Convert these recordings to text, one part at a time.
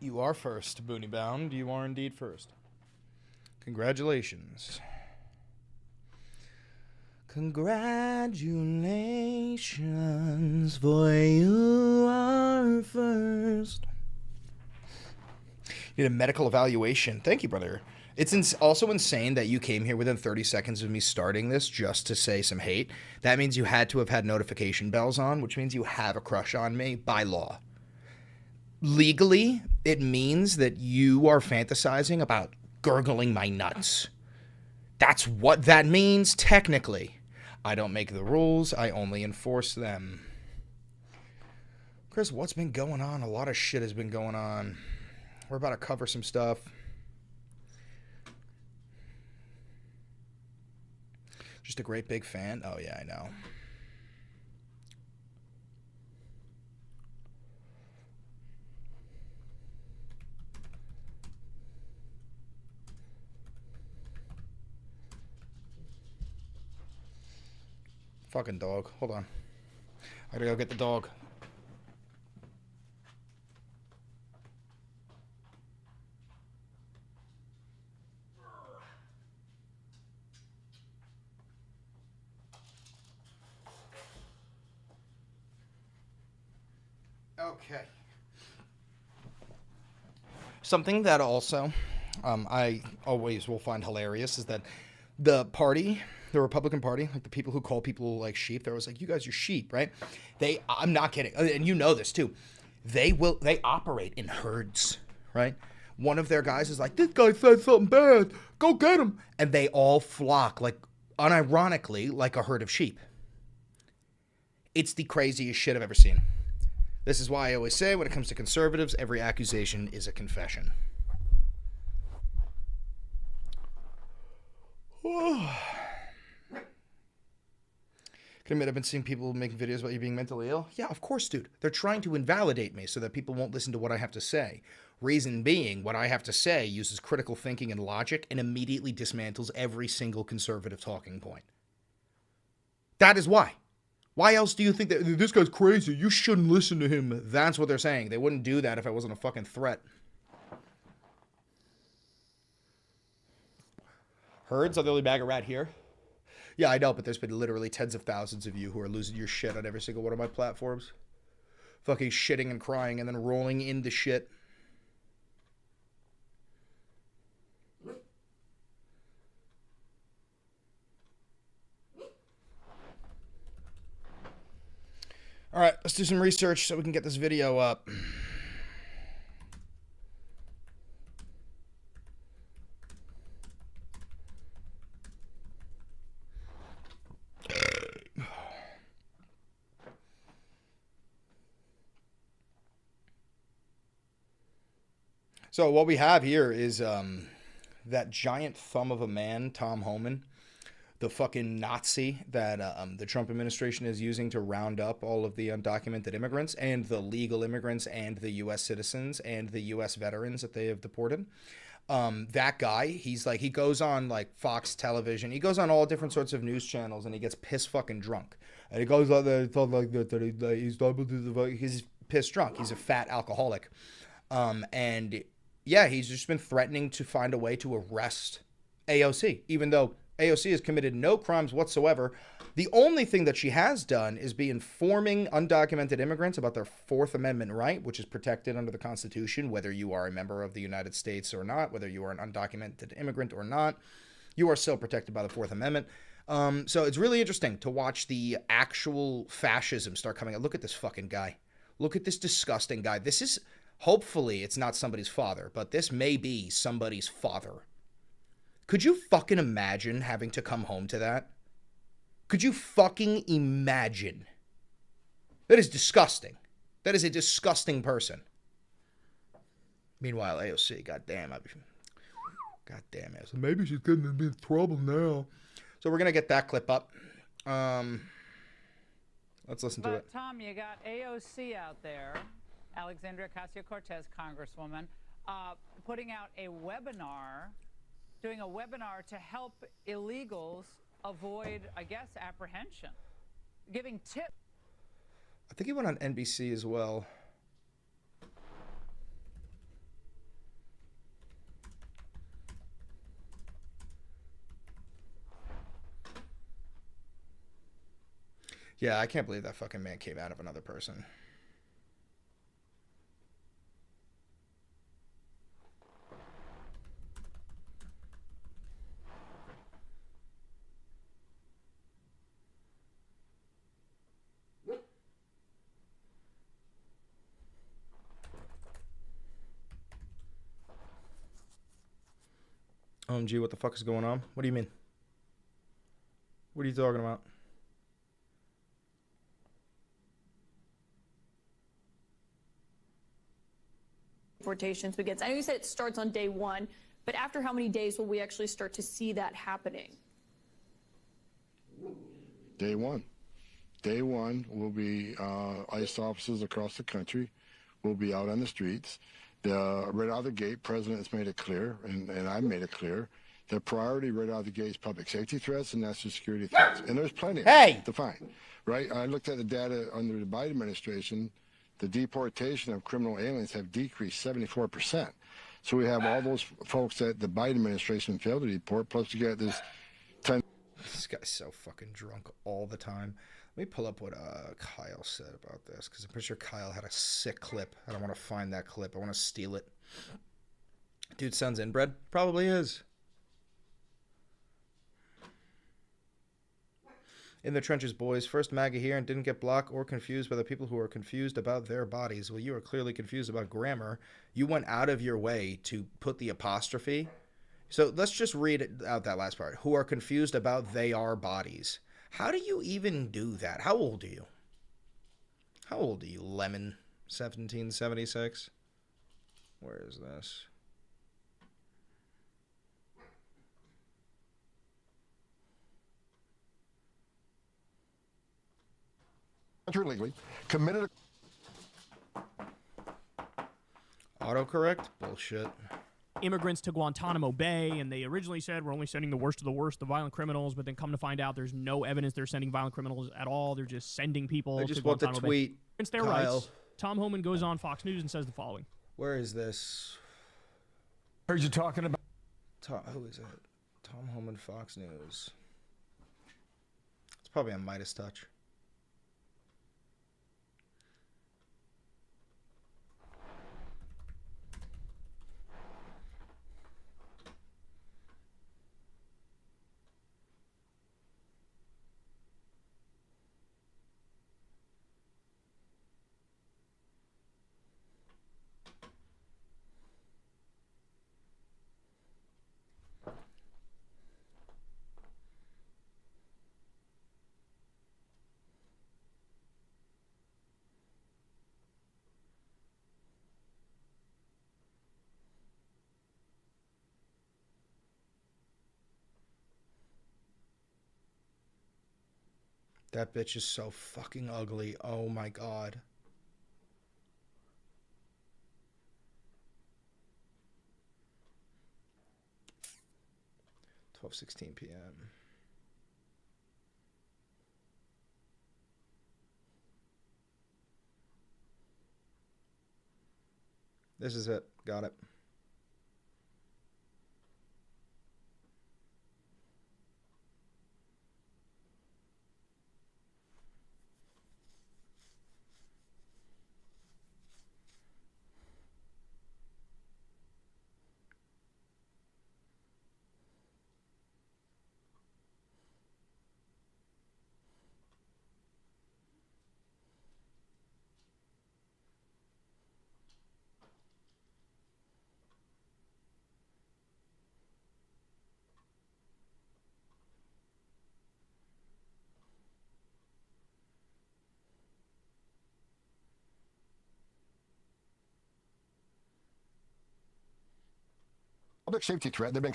You are first, Booney Bound. You are indeed first. Congratulations. Congratulations, for you are first. Need a medical evaluation. Thank you, brother. It's also insane that you came here within 30 seconds of me starting this just to say some hate. That means you had to have had notification bells on, which means you have a crush on me by law. Legally, it means that you are fantasizing about gurgling my nuts. That's what that means, technically. I don't make the rules, I only enforce them. Chris, what's been going on? A lot of shit has been going on. We're about to cover some stuff. Just a great big fan? Oh, yeah, I know. Fucking dog. Hold on. I gotta go get the dog. Okay. Something that also I always will find hilarious is that the party, the Republican Party, like the people who call people like sheep, they're always like, you guys are sheep, right? I'm not kidding. And you know this too. They operate in herds, right? One of their guys is like, this guy said something bad. Go get him. And they all flock, like, unironically, like a herd of sheep. It's the craziest shit I've ever seen. This is why I always say, when it comes to conservatives, every accusation is a confession. Can admit I've been seeing people making videos about you being mentally ill. Yeah, of course, dude. They're trying to invalidate me so that people won't listen to what I have to say. Reason being, what I have to say uses critical thinking and logic and immediately dismantles every single conservative talking point. That is why. Why else do you think that this guy's crazy? You shouldn't listen to him. That's what they're saying. They wouldn't do that if I wasn't a fucking threat. Herds are the only bag of rat here. Yeah, I know, but there's been literally tens of thousands of you who are losing your shit on every single one of my platforms. Fucking shitting and crying and then rolling into shit. All right, let's do some research so we can get this video up. So what we have here is that giant thumb of a man, Tom Homan, the fucking Nazi that the Trump administration is using to round up all of the undocumented immigrants and the legal immigrants and the U.S. citizens and the U.S. veterans that they have deported. That guy, he goes on like Fox television. He goes on all different sorts of news channels and he gets piss fucking drunk. And he goes out there and talks like that. He's piss drunk. He's a fat alcoholic. And yeah, he's just been threatening to find a way to arrest AOC, even though AOC has committed no crimes whatsoever. The only thing that she has done is be informing undocumented immigrants about their Fourth Amendment right, which is protected under the Constitution, whether you are a member of the United States or not, whether you are an undocumented immigrant or not, you are still protected by the Fourth Amendment. So it's really interesting to watch the actual fascism start coming out. Look at this fucking guy. Look at this disgusting guy. This is, hopefully it's not somebody's father, but this may be somebody's father. Could you fucking imagine having to come home to that? Could you fucking imagine? That is disgusting. That is a disgusting person. Meanwhile, AOC, goddamn it. So maybe she's getting in trouble now. So we're going to get that clip up. Let's listen to it. Tom, you got AOC out there, Alexandria Ocasio-Cortez, Congresswoman, putting out a webinar, doing a webinar to help illegals avoid, I guess, apprehension, giving tips. I think he went on NBC as well. Yeah, I can't believe that fucking man came out of another person. OMG, what the fuck is going on? What do you mean? What are you talking about? Deportations begins. I know you said it starts on day one, but after how many days will we actually start to see that happening? Day one. Day one will be ICE officers across the country will be out on the streets. Right out of the gate, President has made it clear, and I've made it clear, the priority right out of the gate is public safety threats and national security threats. And there's plenty of them to find, right? I looked at the data under the Biden administration. The deportation of criminal aliens have decreased 74%. So we have all those folks that the Biden administration failed to deport, plus you got this 10. This guy's so fucking drunk all the time. Let me pull up what Kyle said about this, because I'm pretty sure Kyle had a sick clip. I don't want to find that clip. I want to steal it. Dude sounds inbred? Probably is. In the trenches, boys. First MAGA here and didn't get blocked or confused by the people who are confused about their bodies. Well, you are clearly confused about grammar. You went out of your way to put the apostrophe. So let's just read out that last part. Who are confused about they are bodies. How do you even do that? How old are you? How old are you, Lemon? 1776? Where is this? Legally committed Autocorrect? Bullshit. Immigrants to Guantanamo Bay, and they originally said we're only sending the worst of the worst, the violent criminals, but then come to find out there's no evidence they're sending violent criminals at all. They're just sending people I just to want to Guantanamo tweet. Bay. Against their Kyle. rights, Tom Homan goes on Fox News and says the following. Where is this? Heard you talking about. Who is it? Tom Homan, Fox News. It's probably on Midas Touch. That bitch is so fucking ugly. Oh my god. 12:16 p.m. This is it. Got it. public safety threat. They've been.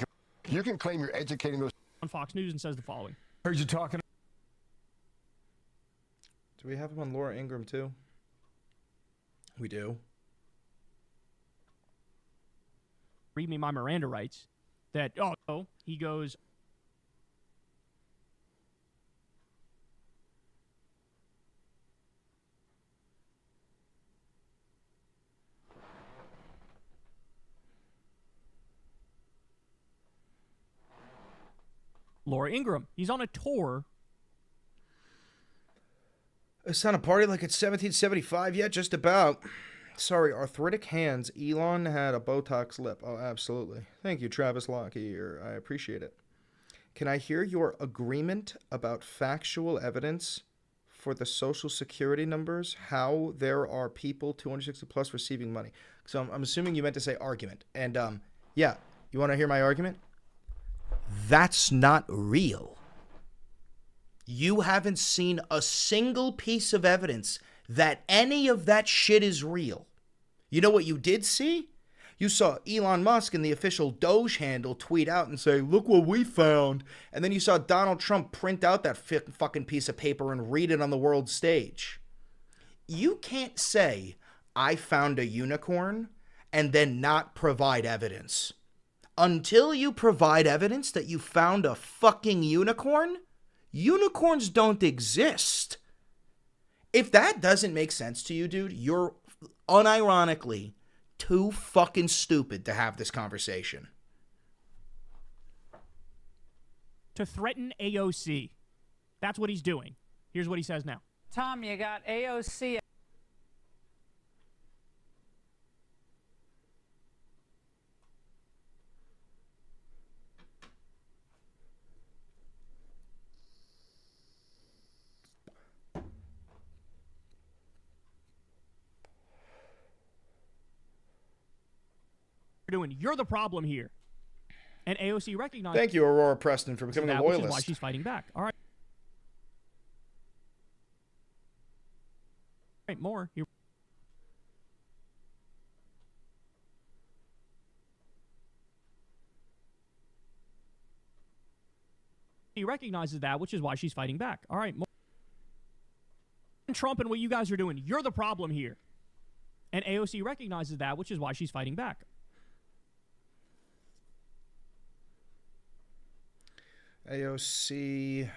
You can claim you're educating those. On Fox News and says the following. Heard you talking. Do we have him on Laura Ingraham too? We do. Read me my Miranda rights. That, oh, he goes, Laura Ingraham. He's on a tour. It's not a party like it's 1775 yet, just about. Sorry, arthritic hands. Elon had a Botox lip. Oh, absolutely. Thank you, Travis Lockyer. I appreciate it. Can I hear your agreement about factual evidence for the Social Security numbers? How there are people 260 plus receiving money? So I'm assuming you meant to say argument. And yeah, you want to hear my argument? That's not real. You haven't seen a single piece of evidence that any of that shit is real. You know what you did see? You saw Elon Musk and the official Doge handle tweet out and say, look what we found. And then you saw Donald Trump print out that fucking piece of paper and read it on the world stage. You can't say, I found a unicorn, and then not provide evidence. Until you provide evidence that you found a fucking unicorn, unicorns don't exist. If that doesn't make sense to you, dude, you're unironically too fucking stupid to have this conversation. To threaten AOC. That's what he's doing. Here's what he says now. Tom, you got AOC. Doing. You're the problem here. And AOC recognized. Thank you, Aurora Preston, for becoming a which is loyalist. why she's fighting back. All right. All right, more. He recognizes that, which is why she's fighting back. All right, more. Trump and what you guys are doing. You're the problem here. And AOC recognizes that, which is why she's fighting back. AOC.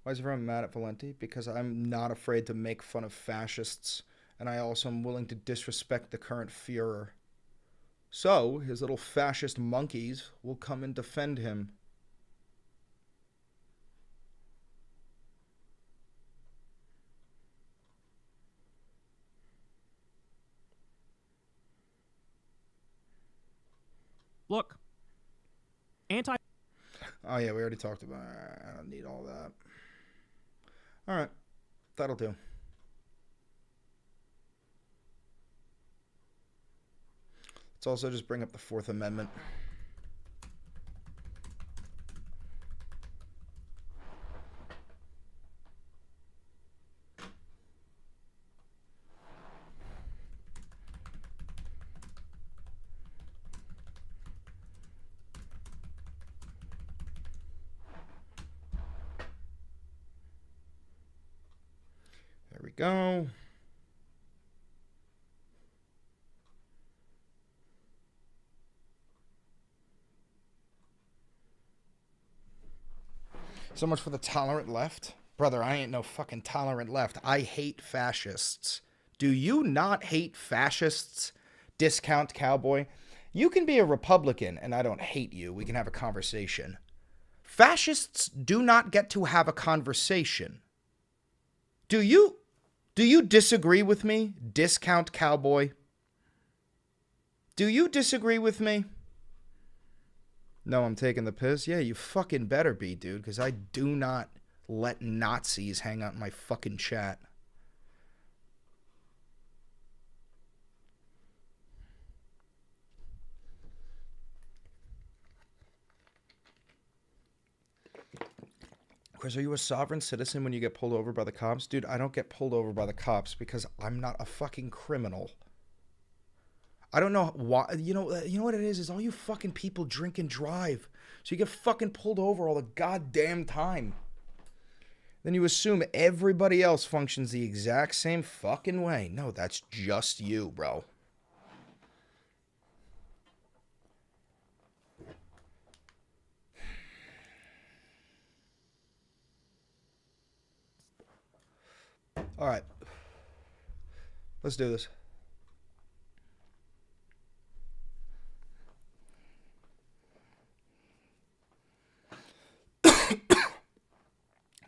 Why is everyone mad at Valenti? Because I'm not afraid to make fun of fascists, and I also am willing to disrespect the current Führer. So, his little fascist monkeys will come and defend him. Look. Oh, yeah, we already talked about it. I don't need all that. All right. That'll do. Let's also just bring up the Fourth Amendment. There we go. So much for the tolerant left. Brother, I ain't no fucking tolerant left. I hate fascists. Do you not hate fascists? Discount cowboy. You can be a Republican and I don't hate you. We can have a conversation. Fascists do not get to have a conversation. Do you disagree with me, discount cowboy? Do you disagree with me? No, I'm taking the piss. Yeah, you fucking better be, dude, because I do not let Nazis hang out in my fucking chat. Chris, are you a sovereign citizen when you get pulled over by the cops? Dude, I don't get pulled over by the cops because I'm not a fucking criminal. I don't know why. You know what it is all you fucking people drink and drive. So you get fucking pulled over all the goddamn time. Then you assume everybody else functions the exact same fucking way. No, that's just you, bro. All right. Let's do this.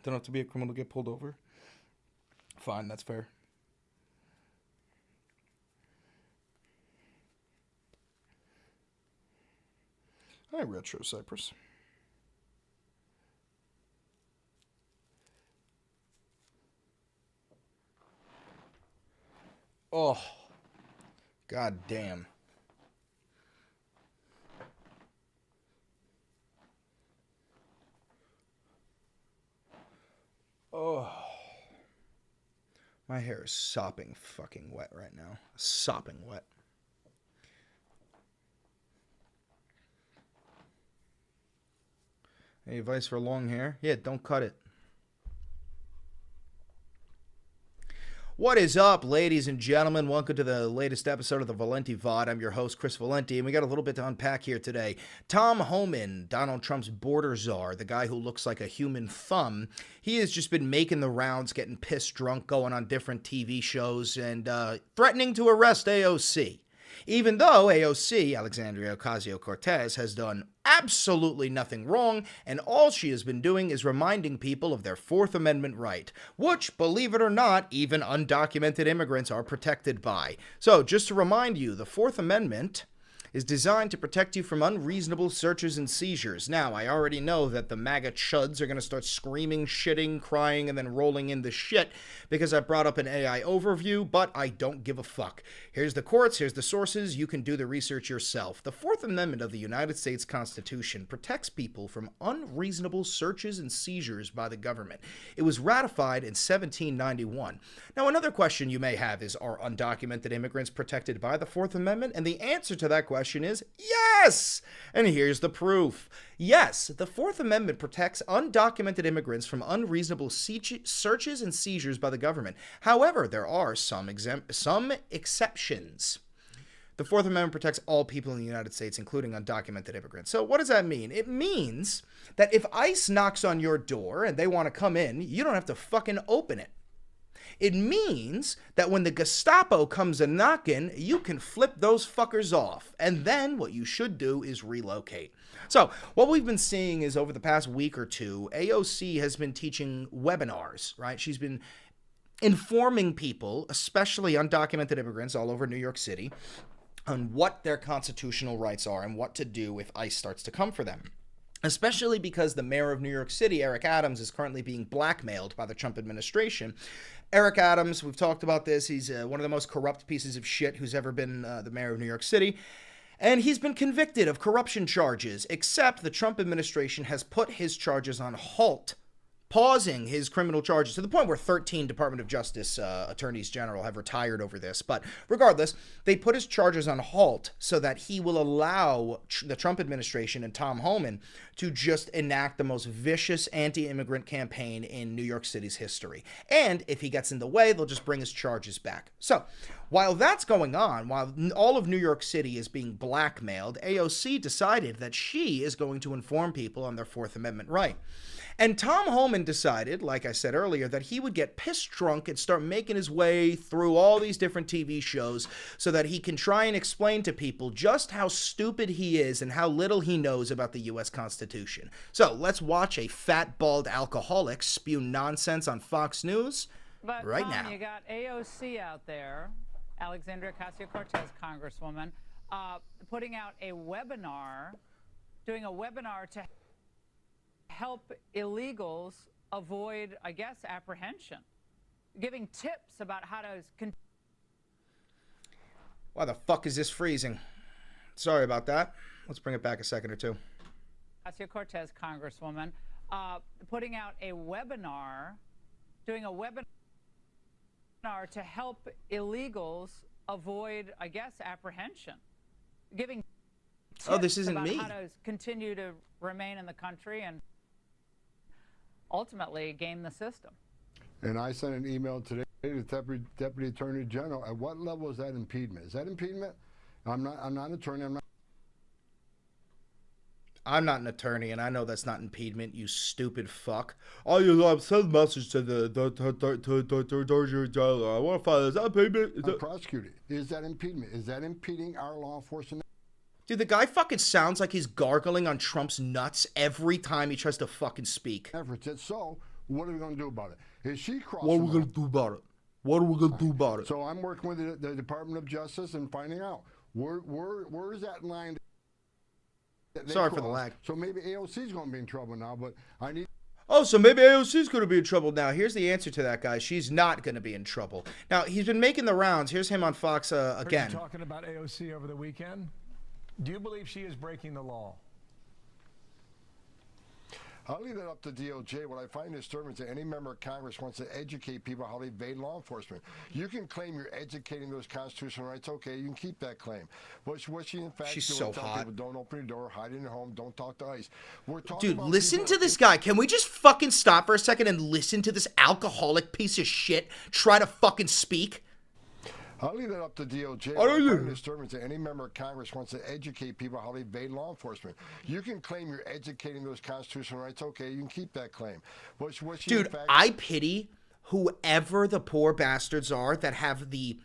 Don't have to be a criminal to get pulled over. Fine, that's fair. Hi, Retro Cypress. Oh, god damn. Oh. My hair is sopping fucking wet right now. Sopping wet. Any advice for long hair? Yeah, don't cut it. What is up, ladies and gentlemen? Welcome to the latest episode of the Valenti VOD. I'm your host, Chris Valenti, and we got a little bit to unpack here today. Tom Homan, Donald Trump's border czar, the guy who looks like a human thumb, he has just been making the rounds, getting pissed drunk, going on different TV shows, and threatening to arrest AOC. Even though AOC, Alexandria Ocasio-Cortez, has done absolutely nothing wrong, and all she has been doing is reminding people of their Fourth Amendment right, which, believe it or not, even undocumented immigrants are protected by. So, just to remind you, the Fourth Amendment is designed to protect you from unreasonable searches and seizures. Now, I already know that the MAGA chuds are going to start screaming, shitting, crying, and then rolling in the shit because I brought up an AI overview, but I don't give a fuck. Here's the courts, here's the sources, you can do the research yourself. The Fourth Amendment of the United States Constitution protects people from unreasonable searches and seizures by the government. It was ratified in 1791. Now, another question you may have is, are undocumented immigrants protected by the Fourth Amendment? And the answer to that question is yes! And here's the proof. Yes, the Fourth Amendment protects undocumented immigrants from unreasonable searches and seizures by the government. However, there are some exceptions. The Fourth Amendment protects all people in the United States, including undocumented immigrants. So what does that mean? It means that if ICE knocks on your door and they want to come in, you don't have to fucking open it. It means that when the Gestapo comes a knocking, you can flip those fuckers off. And then what you should do is relocate. So what we've been seeing is over the past week or two, AOC has been teaching webinars, right? She's been informing people, especially undocumented immigrants all over New York City, on what their constitutional rights are and what to do if ICE starts to come for them. Especially because the mayor of New York City, Eric Adams, is currently being blackmailed by the Trump administration. Eric Adams, we've talked about this, he's one of the most corrupt pieces of shit who's ever been the mayor of New York City. And he's been convicted of corruption charges, except the Trump administration has put his charges on halt, pausing his criminal charges to the point where 13 Department of Justice attorneys general have retired over this. But regardless, they put his charges on halt so that he will allow the Trump administration and Tom Homan to just enact the most vicious anti-immigrant campaign in New York City's history. And if he gets in the way, they'll just bring his charges back. So while that's going on, while all of New York City is being blackmailed, AOC decided that she is going to inform people on their Fourth Amendment right. And Tom Homan decided, like I said earlier, that he would get pissed drunk and start making his way through all these different TV shows so that he can try and explain to people just how stupid he is and how little he knows about the U.S. Constitution. So let's watch a fat, bald alcoholic spew nonsense on Fox News right Tom, now. You got AOC out there, Alexandria Ocasio-Cortez, Congresswoman, putting out a webinar, doing a webinar to help illegals avoid, I guess, apprehension, giving tips about how to... Why the fuck is this freezing? Sorry about that. Let's bring it back a second or two. Ocasio-Cortez, Congresswoman, putting out a webinar, doing a webinar to help illegals avoid, I guess, apprehension, giving tips Oh, this isn't about me. how to continue to remain in the country and ultimately game the system. And I sent an email today to the Deputy Attorney General. At what level is that impediment? Is that impediment? I'm not an attorney. I'm not an attorney, and I know that's not impediment, you stupid fuck. Oh, you send a message to the Attorney General. I want to find, is that impediment? I'm prosecuting. Is that impediment? Is that impeding our law enforcement? Dude, the guy fucking sounds like he's gargling on Trump's nuts every time he tries to fucking speak. So, what are we going to do about it? Is she crossing? What are we going to do about it? What are we going to do about it? So I'm working with the Department of Justice and finding out where is that line. Sorry for the lag. So maybe AOC is going to be in trouble now, but I need. Oh, so maybe AOC is going to be in trouble now. Here's the answer to that, guys. She's not going to be in trouble. Now, he's been making the rounds. Here's him on Fox again. Heard you talking about AOC over the weekend. Do you believe she is breaking the law? I'll leave that up to DOJ. What I find disturbing is that any member of Congress wants to educate people how to evade law enforcement. You can claim you're educating those constitutional rights. Okay, you can keep that claim. But what she in fact She's doing, so telling hot. people, don't open your door, hide in your home, don't talk to ICE. We're talking Dude, about listen people to this guy. Can we just fucking stop for a second and listen to this alcoholic piece of shit try to fucking speak? I'll leave that up to DOJ. I don't What I know. find disturbing is that any member of Congress wants to educate people how to evade law enforcement. You can claim you're educating those constitutional rights. Okay, you can keep that claim. But what she in Dude, fact I pity whoever the poor bastards are that have the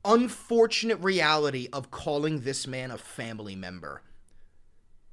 unfortunate reality of calling this man a family member.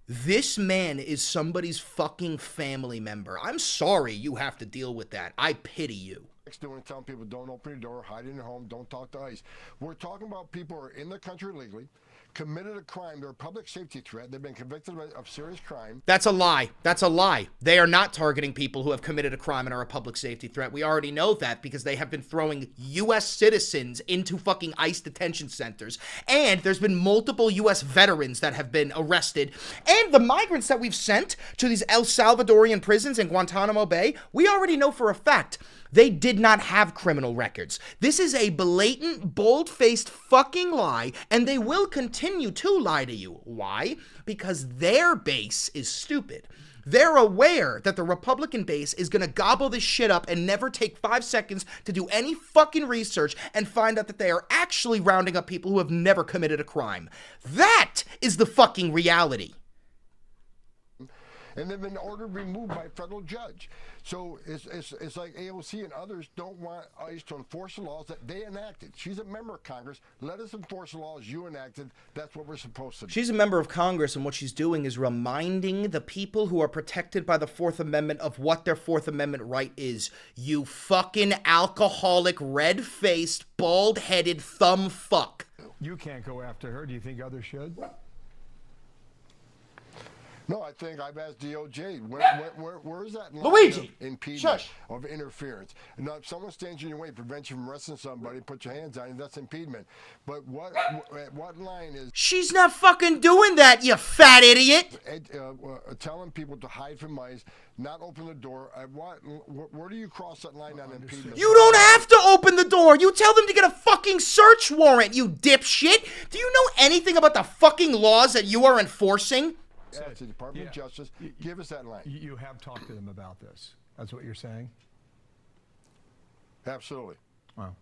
This man is somebody's fucking family member. I'm sorry you have to deal with that. I pity you. doing, telling people don't open your door, hide in your home, don't talk to ICE. We're talking about people who are in the country illegally, committed a crime, they're a public safety threat, they've been convicted of serious crime. That's a lie. That's a lie. They are not targeting people who have committed a crime and are a public safety threat. We already know that because they have been throwing U.S. citizens into fucking ICE detention centers. And there's been multiple U.S. veterans that have been arrested. And the migrants that we've sent to these El Salvadorian prisons in Guantanamo Bay, we already know for a fact they did not have criminal records. This is a blatant, bold-faced fucking lie, and they will continue to lie to you. Why? Because their base is stupid. They're aware that the Republican base is going to gobble this shit up and never take 5 seconds to do any fucking research and find out that they are actually rounding up people who have never committed a crime. That is the fucking reality. And they've been ordered removed by a federal judge. So it's like AOC and others don't want ICE to enforce the laws that they enacted. She's a member of Congress. Let us enforce the laws you enacted. That's what we're supposed to do. She's a member of Congress, and what she's doing is reminding the people who are protected by the Fourth Amendment of what their Fourth Amendment right is. You fucking alcoholic, red-faced, bald-headed thumb fuck. You can't go after her. Do you think others should? No, I think I've asked DOJ, where is that line Luigi, of impediment, shush. of interference? Now, if someone stands in your way, prevents you from arresting somebody, put your hands on you, that's impediment. But what line is She's not fucking doing that, you fat idiot. telling people to hide from ICE, not open the door? Where do you cross that line on impediment? You don't have to open the door. You tell them to get a fucking search warrant, you dipshit. Do you know anything about the fucking laws that you are enforcing? Ask the Department of Justice, give us that line. You have talked to them about this. That's what you're saying? Absolutely. Well,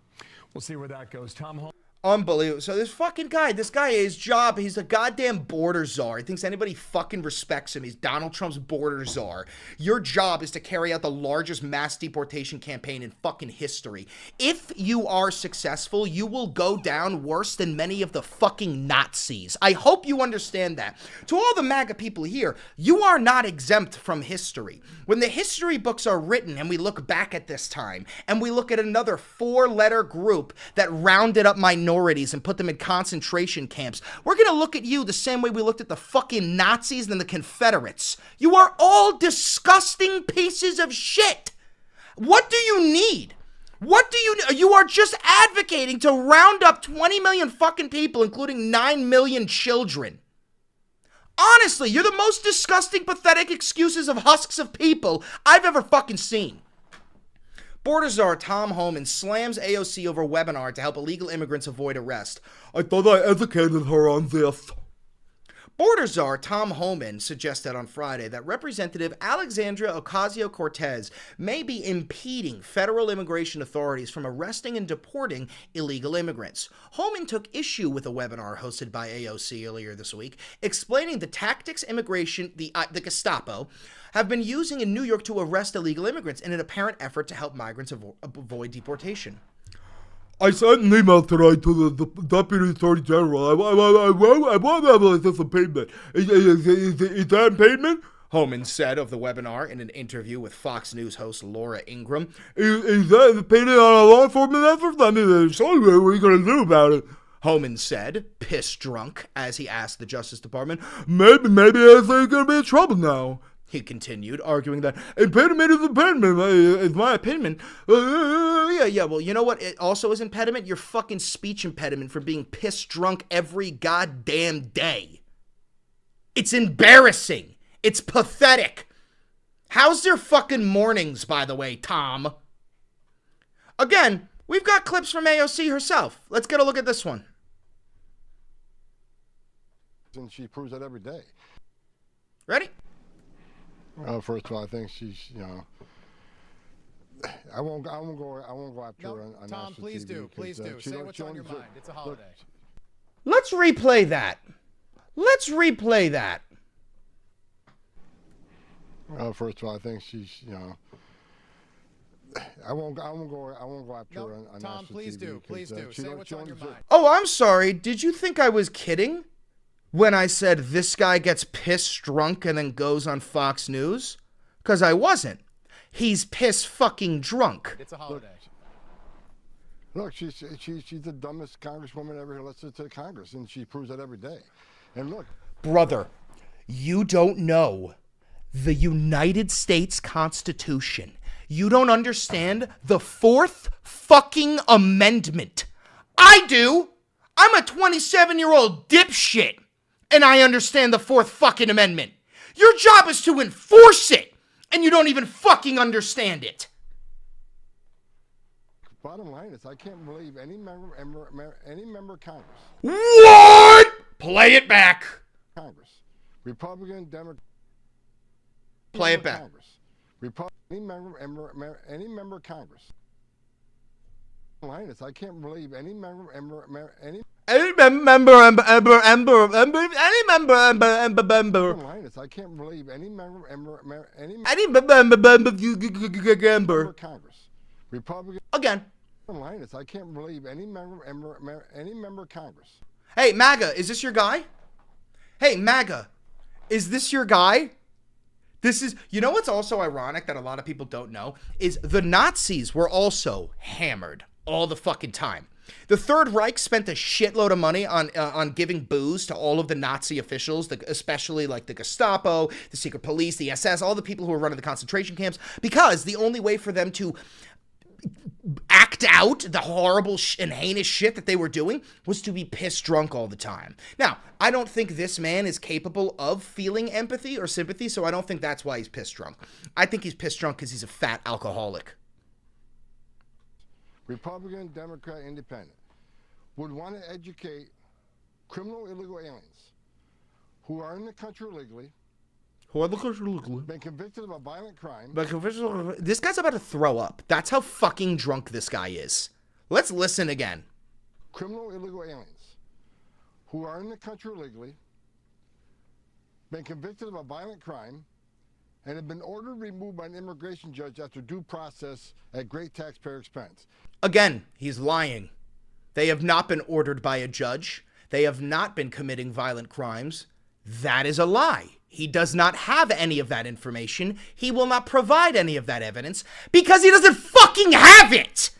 we'll see where that goes. Tom Holmes. Unbelievable. So this guy, his job, he's a goddamn border czar. He thinks anybody fucking respects him. He's Donald Trump's border czar. Your job is to carry out the largest mass deportation campaign in fucking history. If you are successful, you will go down worse than many of the fucking Nazis. I hope you understand that. To all the MAGA people here, you are not exempt from history. When the history books are written and we look back at this time and we look at another 4-letter group that rounded up minorities and put them in concentration camps, we're going to look at you the same way we looked at the fucking Nazis and the Confederates. You are all disgusting pieces of shit. What do you need? You are just advocating to round up 20 million fucking people, including 9 million children. Honestly, you're the most disgusting, pathetic excuses of husks of people I've ever fucking seen. Border czar Tom Homan slams AOC over webinar to help illegal immigrants avoid arrest. I thought I educated her on this. Border czar Tom Homan suggested on Friday that Representative Alexandria Ocasio-Cortez may be impeding federal immigration authorities from arresting and deporting illegal immigrants. Homan took issue with a webinar hosted by AOC earlier this week, explaining the tactics immigration, the Gestapo, have been using in New York to arrest illegal immigrants in an apparent effort to help migrants avoid deportation. I sent an email tonight to the Deputy Attorney General. I want to have this impediment. Is that impediment? Homan said of the webinar in an interview with Fox News host Laura Ingraham. Is that impediment on a law enforcement effort? I mean, sorry, what are you going to do about it? Homan said, pissed drunk, as he asked the Justice Department, Maybe they're going to be in trouble now. He continued, arguing that impediment is impediment, is my opinion. yeah, well, you know what? It also is impediment? Your fucking speech impediment for being pissed drunk every goddamn day. It's embarrassing. It's pathetic. How's their fucking mornings, by the way, Tom? Again, we've got clips from AOC herself. Let's get a look at this one. And she proves that every day. Ready? First of all, I think she's, I won't go after her on Tom, national please TV do. Please do. Say what's on your mind. It's a holiday. Let's replay that. Let's replay that. First of all, I think she's, I won't go after her on Tom, national please TV. do. Please do. Say what's on your mind. Oh, I'm sorry. Did you think I was kidding when I said this guy gets pissed drunk and then goes on Fox News? Because I wasn't. He's piss fucking drunk. It's a holiday. Look, she's the dumbest congresswoman ever elected to Congress, and she proves that every day. And look, brother, you don't know the United States Constitution. You don't understand the 4th fucking amendment. I do. I'm a 27-year-old dipshit, and I understand the 4th fucking amendment. Your job is to enforce it, and you don't even fucking understand it. bottom line is, I can't believe any member of Congress. What? Play it back. Congress, Republican, Democrat. Play it back. Congress, any member of Congress. Line is, I can't believe any member. Line is, I can't believe any member of Congress. Republican. Again. Line is, I can't believe any member of Congress. Hey, MAGA, is this your guy? Hey, MAGA, is this your guy? This is, you know what's also ironic that a lot of people don't know is the Nazis were also hammered all the fucking time. The Third Reich spent a shitload of money on giving booze to all of the Nazi officials, especially like the Gestapo, the secret police, the SS, all the people who were running the concentration camps, because the only way for them to act out the horrible and heinous shit that they were doing was to be pissed drunk all the time. Now, I don't think this man is capable of feeling empathy or sympathy, so I don't think that's why he's pissed drunk. I think he's pissed drunk because he's a fat alcoholic. Republican, Democrat, Independent would want to educate criminal illegal aliens who are in the country illegally, been convicted of a violent crime. This guy's about to throw up. That's how fucking drunk this guy is. Let's listen again. Criminal illegal aliens who are in the country illegally, been convicted of a violent crime, and have been ordered removed by an immigration judge after due process at great taxpayer expense. Again, he's lying. They have not been ordered by a judge. They have not been committing violent crimes. That is a lie. He does not have any of that information. He will not provide any of that evidence because he doesn't fucking have it.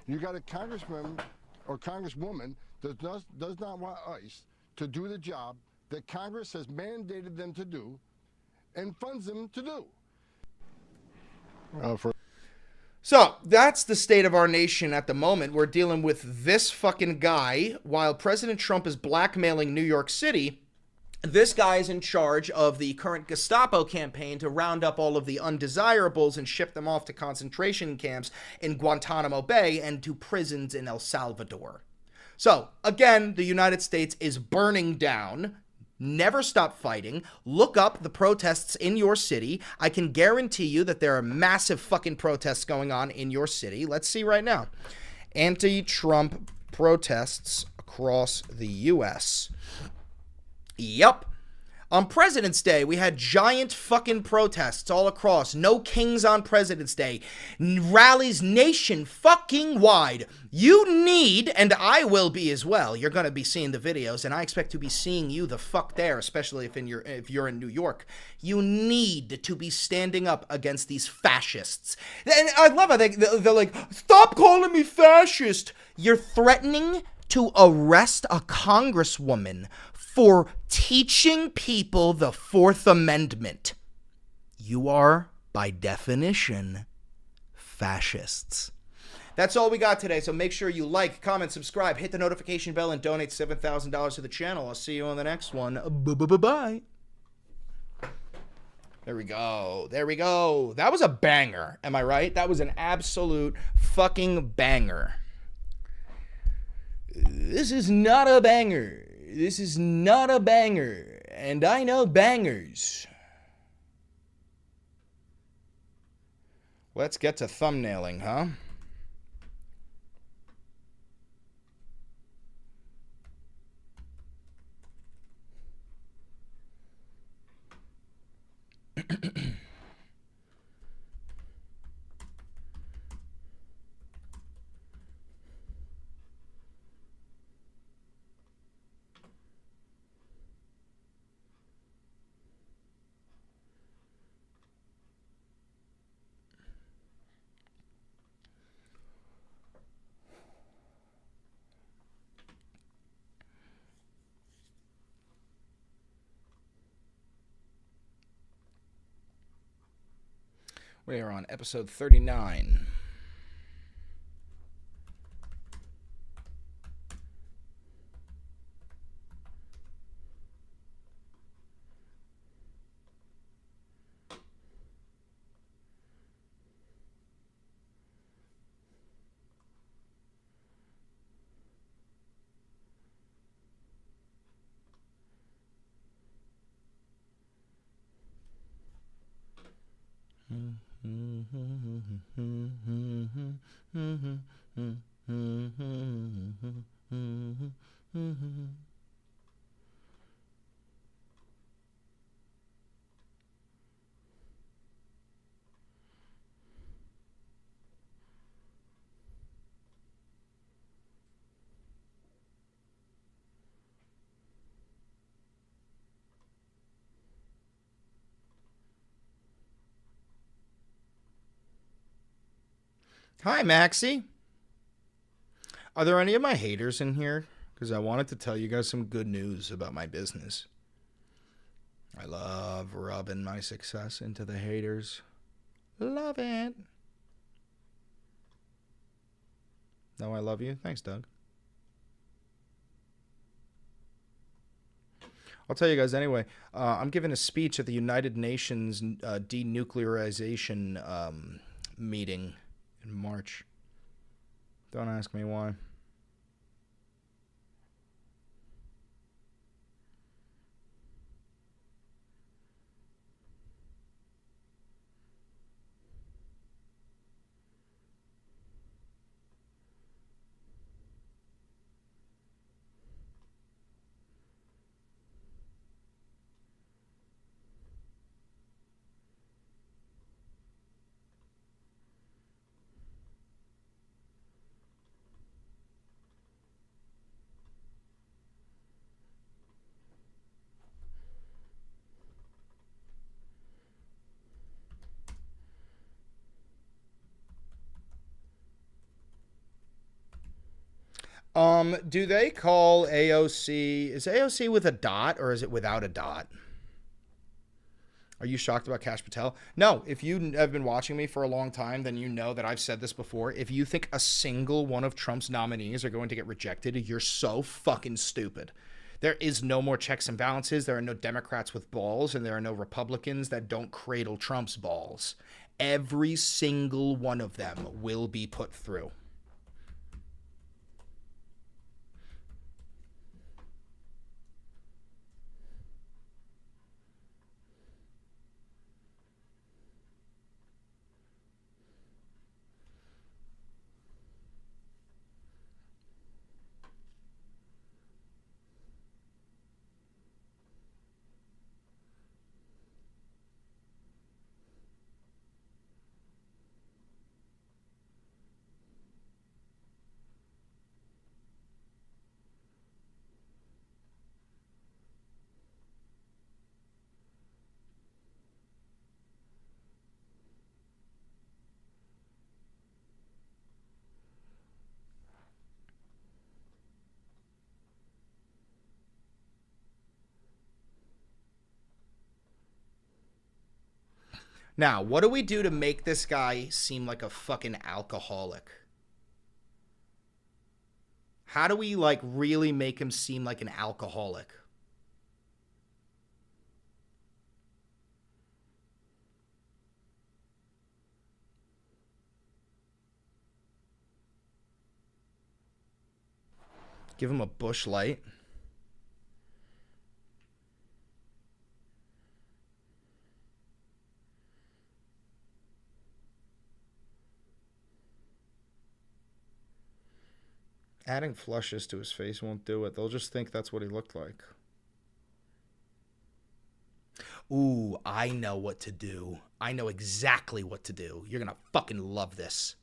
You got a congressman or congresswoman that does not want ICE to do the job that Congress has mandated them to do and funds them to do. So that's the state of our nation at the moment. We're dealing with this fucking guy while President Trump is blackmailing New York City. This guy is in charge of the current Gestapo campaign to round up all of the undesirables and ship them off to concentration camps in Guantanamo Bay and to prisons in El Salvador. So, again, the United States is burning down. Never stop fighting. Look up the protests in your city. I can guarantee you that there are massive fucking protests going on in your city. Let's see right now. Anti-Trump protests across the U.S. Yep. On President's Day, we had giant fucking protests all across. No kings on President's Day. Rallies nation fucking wide. You need, and I will be as well, you're going to be seeing the videos, and I expect to be seeing you the fuck there, especially if you're in New York. You need to be standing up against these fascists. And I love how they're like, stop calling me fascist. You're threatening to arrest a congresswoman for teaching people the Fourth Amendment. You are, by definition, fascists. That's all we got today, so make sure you like, comment, subscribe, hit the notification bell, and donate $7,000 to the channel. I'll see you on the next one. Bye-bye. There we go. There we go. That was a banger. Am I right? That was an absolute fucking banger. This is not a banger. This is not a banger. And I know bangers. Let's get to thumbnailing, huh? We are on episode 39. Hi, Maxie. Are there any of my haters in here? Because I wanted to tell you guys some good news about my business. I love rubbing my success into the haters. Love it. No, I love you. Thanks, Doug. I'll tell you guys anyway. I'm giving a speech at the United Nations denuclearization meeting in March. Don't ask me why. Do they call AOC, is AOC with a dot or is it without a dot? Are you shocked about Kash Patel? No, if you have been watching me for a long time, then you know that I've said this before. If you think a single one of Trump's nominees are going to get rejected, you're so fucking stupid. There is no more checks and balances. There are no Democrats with balls, and there are no Republicans that don't cradle Trump's balls. Every single one of them will be put through. Now, what do we do to make this guy seem like a fucking alcoholic? How do we, like, really make him seem like an alcoholic? Give him a Bush Light. Adding flushes to his face won't do it. They'll just think that's what he looked like. Ooh, I know what to do. I know exactly what to do. You're gonna fucking love this.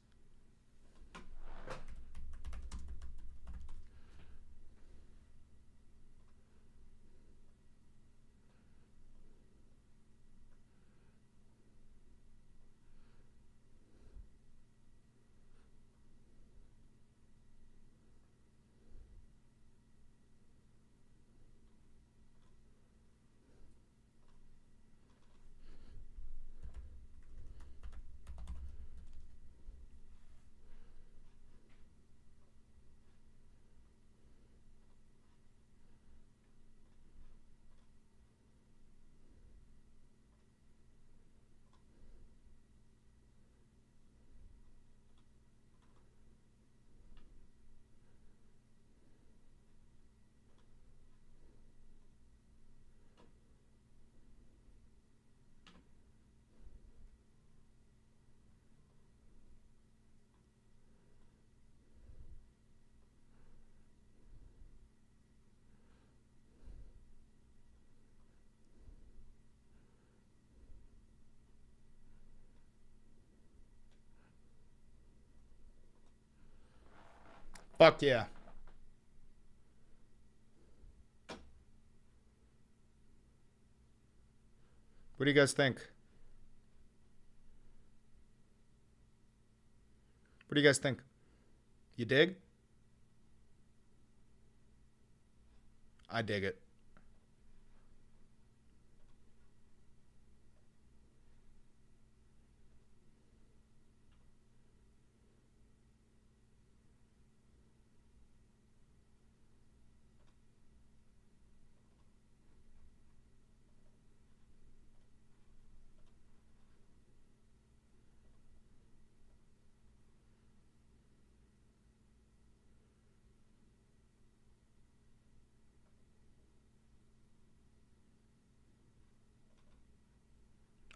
Fuck yeah. What do you guys think? What do you guys think? You dig? I dig it.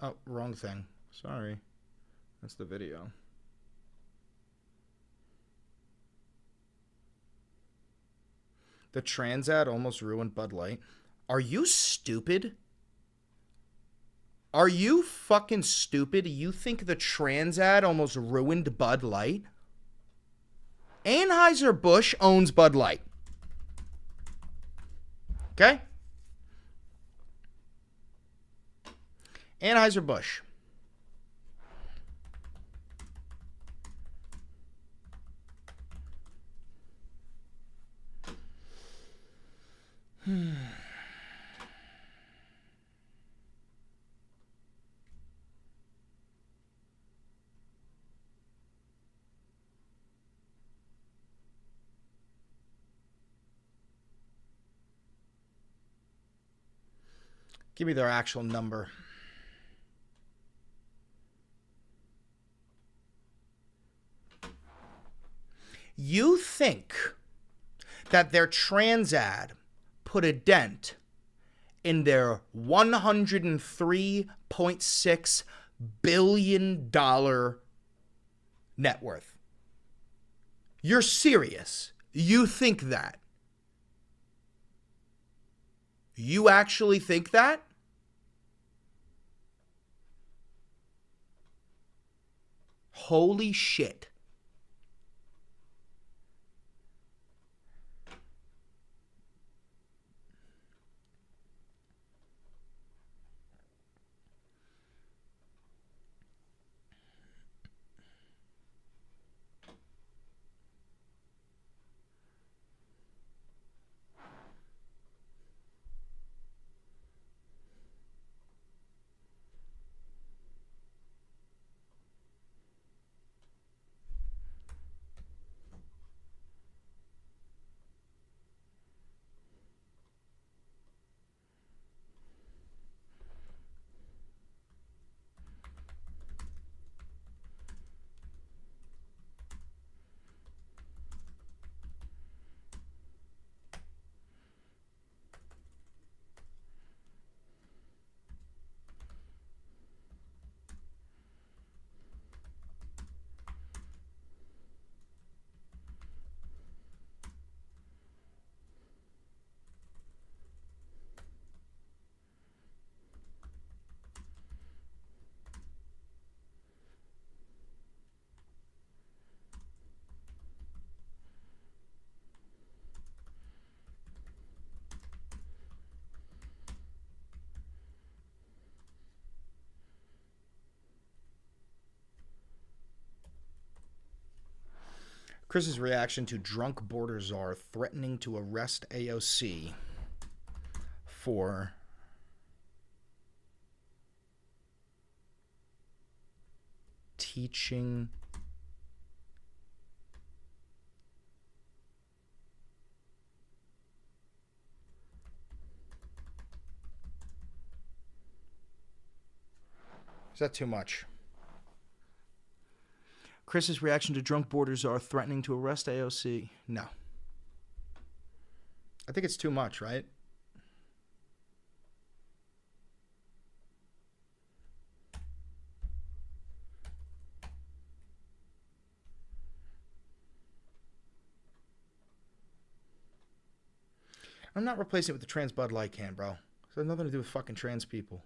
Oh, wrong thing. Sorry. That's the video. The trans ad almost ruined Bud Light. Are you stupid? Are you fucking stupid? You think the trans ad almost ruined Bud Light? Anheuser-Busch owns Bud Light. Okay? Anheuser-Busch. Give me their actual number. You think that their trans ad put a dent in their $103.6 billion net worth? You're serious? You think that? You actually think that? Holy shit. Chris's reaction to drunk border czar threatening to arrest AOC for teaching Is that too much? Chris's reaction to drunk border czar threatening to arrest AOC. No. I think it's too much, right? I'm not replacing it with the trans Bud Light can, bro. It has nothing to do with fucking trans people.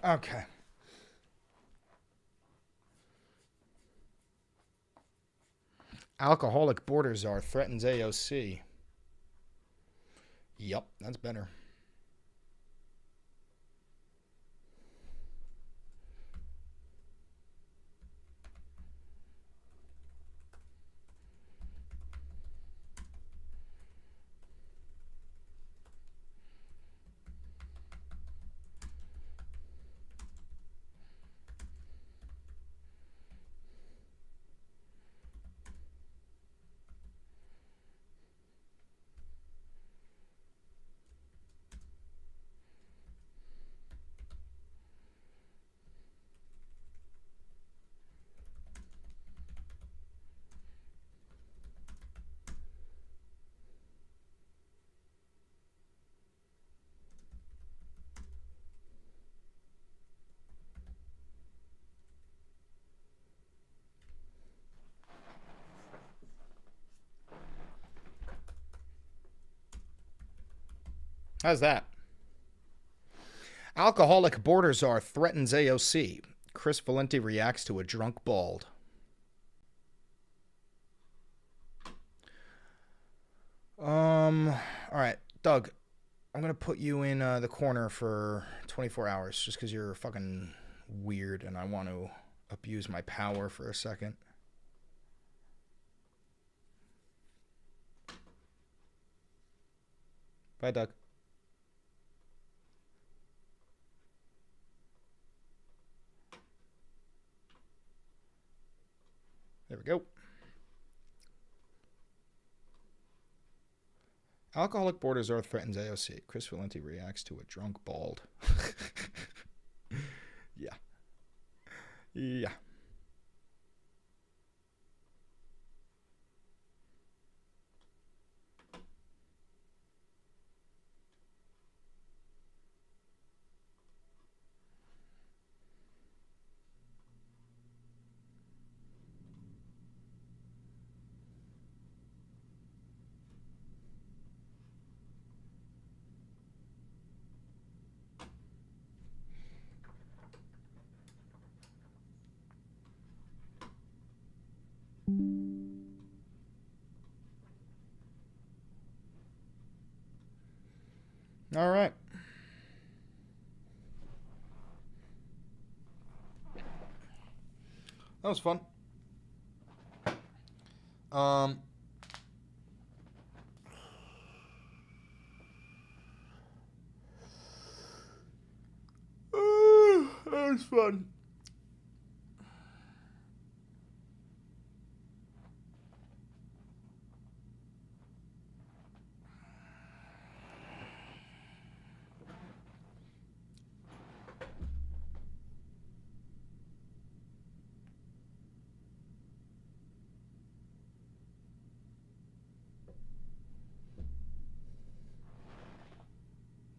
Okay. Alcoholic border czar threatens AOC. Yup, that's better. How's that? Alcoholic border czar threatens AOC. Chris Valenti reacts to a drunk bald. All right, Doug, I'm going to put you in the corner for 24 hours just because you're fucking weird and I want to abuse my power for a second. Bye, Doug. There we go. Alcoholic border czar threatens AOC. Chris Valenti reacts to a drunk bald. Yeah. Yeah. All right. That was fun. That was fun.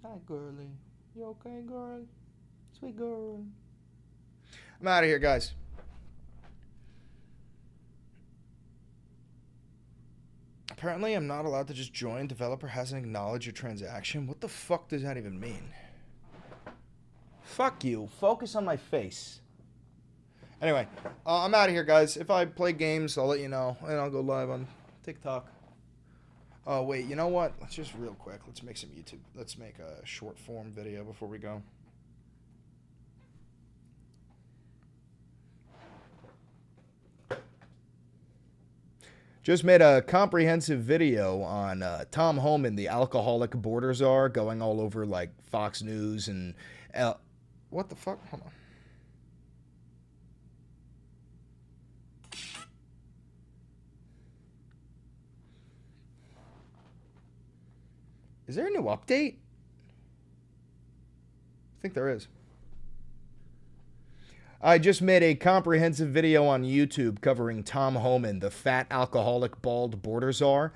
Hi, girly. You okay, girl? Sweet girl. I'm out of here, guys. Apparently, I'm not allowed to just join. Developer hasn't acknowledged your transaction. What the fuck does that even mean? Fuck you. Focus on my face. Anyway, I'm out of here, guys. If I play games, I'll let you know. And I'll go live on TikTok. Oh, wait. You know what? Let's just real quick. Let's make some YouTube. Let's make a short form video before we go. Just made a comprehensive video on Tom Homan, the alcoholic border czar, going all over like Fox News and... what the fuck? Hold on. Is there a new update? I think there is. I just made a comprehensive video on YouTube covering Tom Homan, the fat, alcoholic, bald border czar.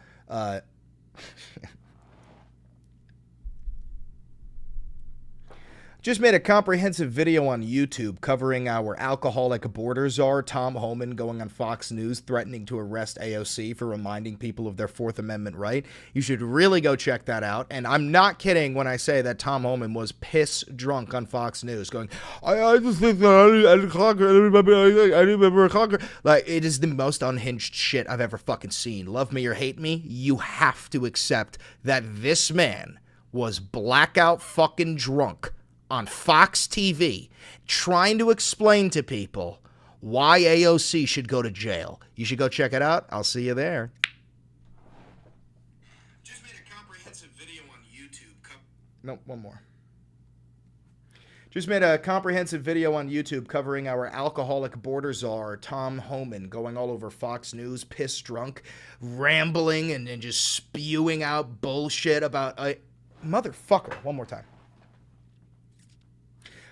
Just made a comprehensive video on YouTube covering our alcoholic border czar, Tom Homan, going on Fox News threatening to arrest AOC for reminding people of their Fourth Amendment right. You should really go check that out. And I'm not kidding when I say that Tom Homan was piss drunk on Fox News going, I just think that I remember a conquer. Like, it is the most unhinged shit I've ever fucking seen. Love me or hate me, you have to accept that this man was blackout fucking drunk on Fox TV trying to explain to people why AOC should go to jail. You should go check it out. I'll see you there. Just made a comprehensive video on YouTube. Nope, one more. Just made a comprehensive video on YouTube covering our alcoholic border czar, Tom Homan, going all over Fox News, piss drunk, rambling and just spewing out bullshit about... Motherfucker. One more time.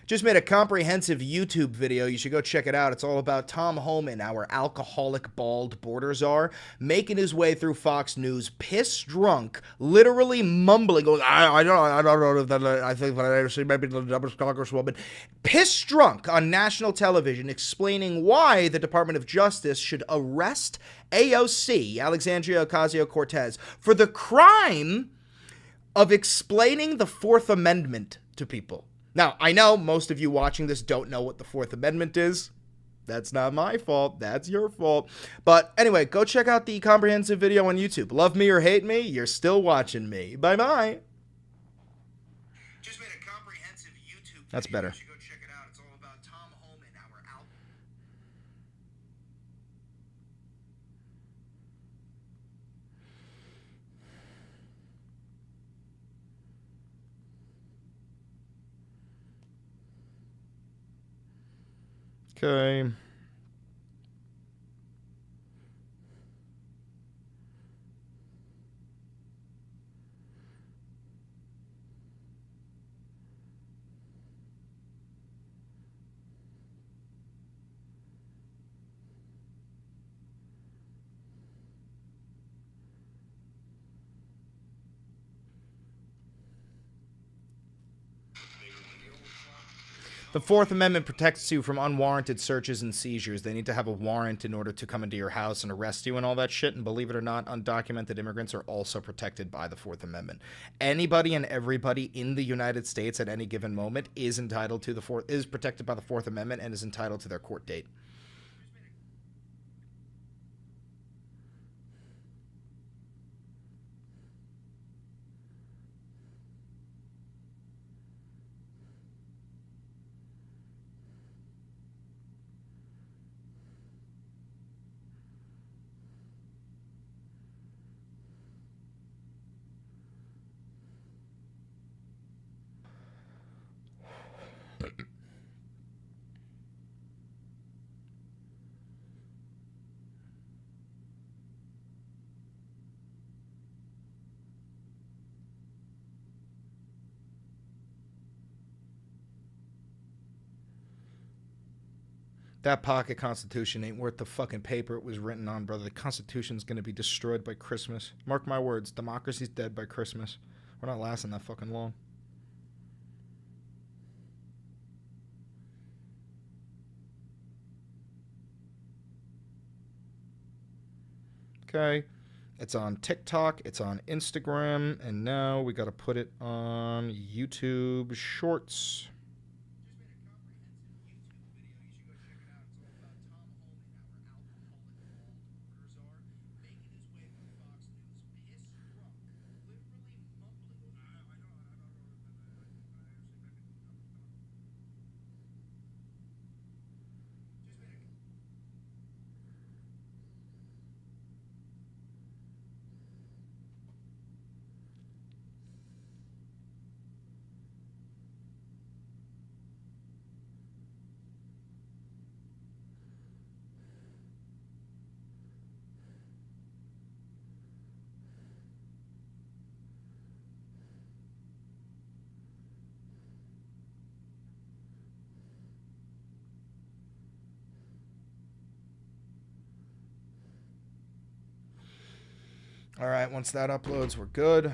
Just made a comprehensive YouTube video. You should go check it out. It's all about Tom Homan, our alcoholic bald border czar, making his way through Fox News, piss drunk, literally mumbling, going, I don't know that I think that I might be the dumbest congresswoman, piss drunk on national television, explaining why the Department of Justice should arrest AOC, Alexandria Ocasio-Cortez, for the crime of explaining the Fourth Amendment to people. Now, I know most of you watching this don't know what the Fourth Amendment is. That's not my fault. That's your fault. But anyway, go check out the comprehensive video on YouTube. Love me or hate me, you're still watching me. Bye-bye. Just made a comprehensive YouTube video. That's better. You should go check it out. It's all about Tom Homan, our Okay. The Fourth Amendment protects you from unwarranted searches and seizures. They need to have a warrant in order to come into your house and arrest you and all that shit. And believe it or not, undocumented immigrants are also protected by the Fourth Amendment. Anybody and everybody in the United States at any given moment is entitled to is protected by the Fourth Amendment and is entitled to their court date. That pocket constitution ain't worth the fucking paper it was written on, brother. The constitution's gonna be destroyed by Christmas. Mark my words, democracy's dead by Christmas. We're not lasting that fucking long. Okay. It's on TikTok, it's on Instagram, and now we gotta put it on YouTube Shorts. All right, once that uploads, we're good.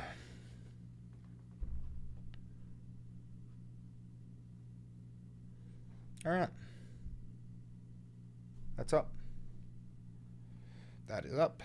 All right. That's up. That is up.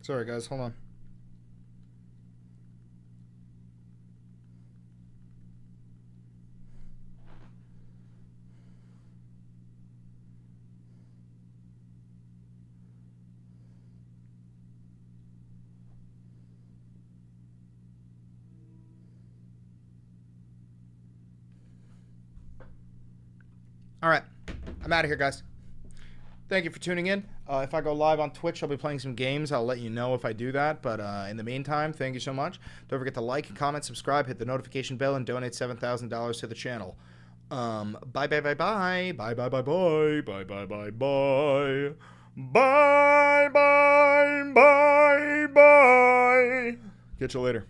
Sorry, guys. Hold on. All right. I'm out of here, guys. Thank you for tuning in. If I go live on Twitch, I'll be playing some games. I'll let you know if I do that. But in the meantime, thank you so much. Don't forget to like, comment, subscribe, hit the notification bell, and donate $7,000 to the channel. Bye, bye, bye, bye. Bye, bye, bye, bye. Bye, bye, bye, bye. Bye, bye, bye, bye. Catch you later.